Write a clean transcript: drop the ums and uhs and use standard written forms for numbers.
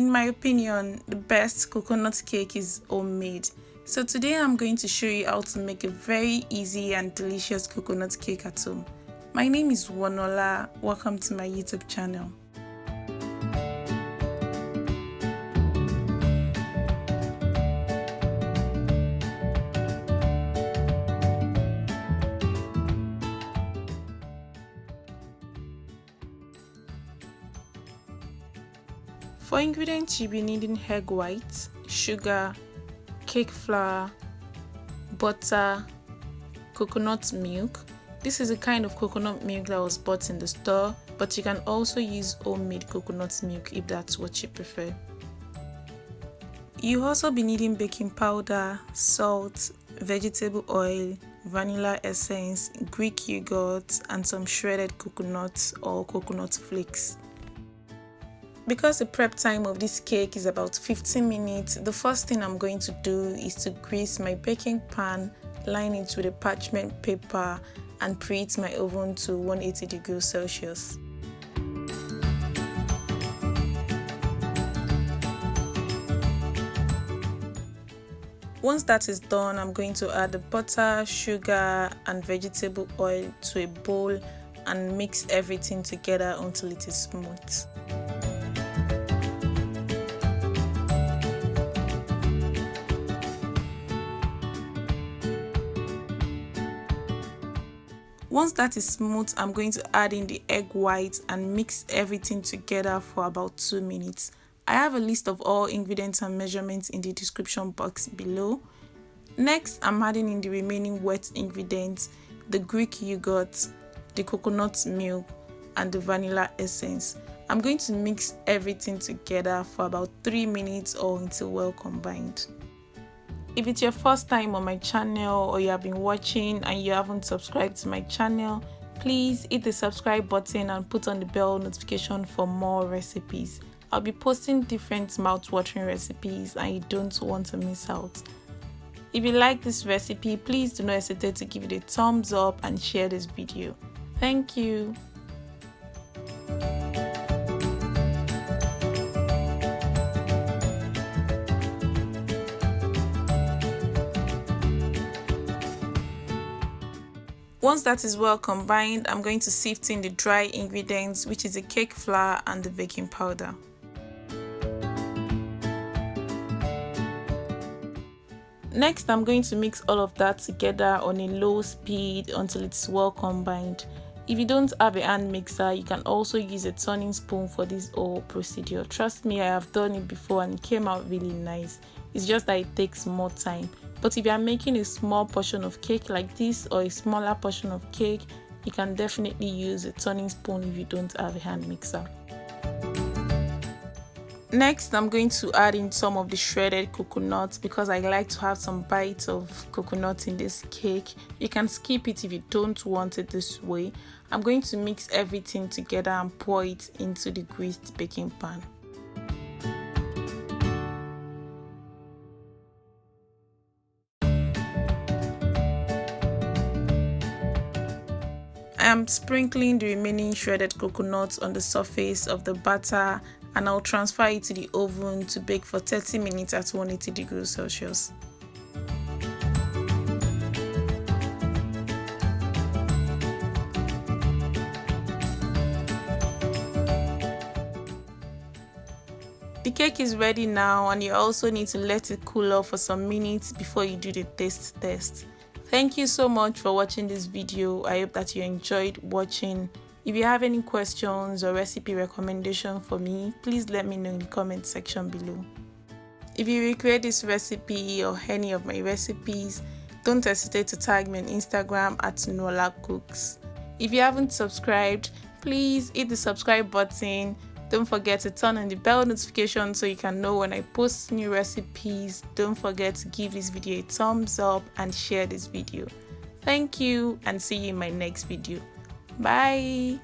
In my opinion, the best coconut cake is homemade. So today I'm going to show you how to make a very easy and delicious coconut cake at home. My name is Wanola. Welcome to my YouTube channel. For ingredients, you'll be needing egg whites, sugar, cake flour, butter, coconut milk. This is a kind of coconut milk that was bought in the store, but you can also use homemade coconut milk if that's what you prefer. You'll also be needing baking powder, salt, vegetable oil, vanilla essence, Greek yogurt, and some shredded coconut or coconut flakes. Because the prep time of this cake is about 15 minutes, the first thing I'm going to do is to grease my baking pan, line it with a parchment paper, and preheat my oven to 180 degrees Celsius. Once that is done, I'm going to add the butter, sugar, and vegetable oil to a bowl and mix everything together until it is smooth. Once that is smooth, I'm going to add in the egg whites and mix everything together for about 2 minutes. I have a list of all ingredients and measurements in the description box below. Next, I'm adding in the remaining wet ingredients, the Greek yogurt, the coconut milk, and the vanilla essence. I'm going to mix everything together for about 3 minutes or until well combined. If it's your first time on my channel or you have been watching and you haven't subscribed to my channel, please hit the subscribe button and put on the bell notification for more recipes. I'll be posting different mouth-watering recipes and you don't want to miss out. If you like this recipe, please do not hesitate to give it a thumbs up and share this video. Thank you. Once that is well combined, I'm going to sift in the dry ingredients, which is the cake flour and the baking powder. Next, I'm going to mix all of that together on a low speed until it's well combined. If you don't have a hand mixer, you can also use a turning spoon for this whole procedure. Trust me, I have done it before and it came out really nice. It's just that it takes more time. But if you are making a small portion of cake like this or a smaller portion of cake, you can definitely use a turning spoon if you don't have a hand mixer. Next, I'm going to add in some of the shredded coconut because I like to have some bites of coconut in this cake. You can skip it if you don't want it this way. I'm going to mix everything together and pour it into the greased baking pan. I am sprinkling the remaining shredded coconut on the surface of the batter and I'll transfer it to the oven to bake for 30 minutes at 180 degrees Celsius. The cake is ready now and you also need to let it cool off for some minutes before you do the taste test. Thank you so much for watching this video. I hope that you enjoyed watching. If you have any questions or recipe recommendation for me, please let me know in the comment section below. If you recreate this recipe or any of my recipes, don't hesitate to tag me on Instagram at nuolacooks. If you haven't subscribed, please hit the subscribe button. Don't forget to turn on the bell notification so you can know when I post new recipes. Don't forget to give this video a thumbs up and share this video. Thank you and see you in my next video. Bye.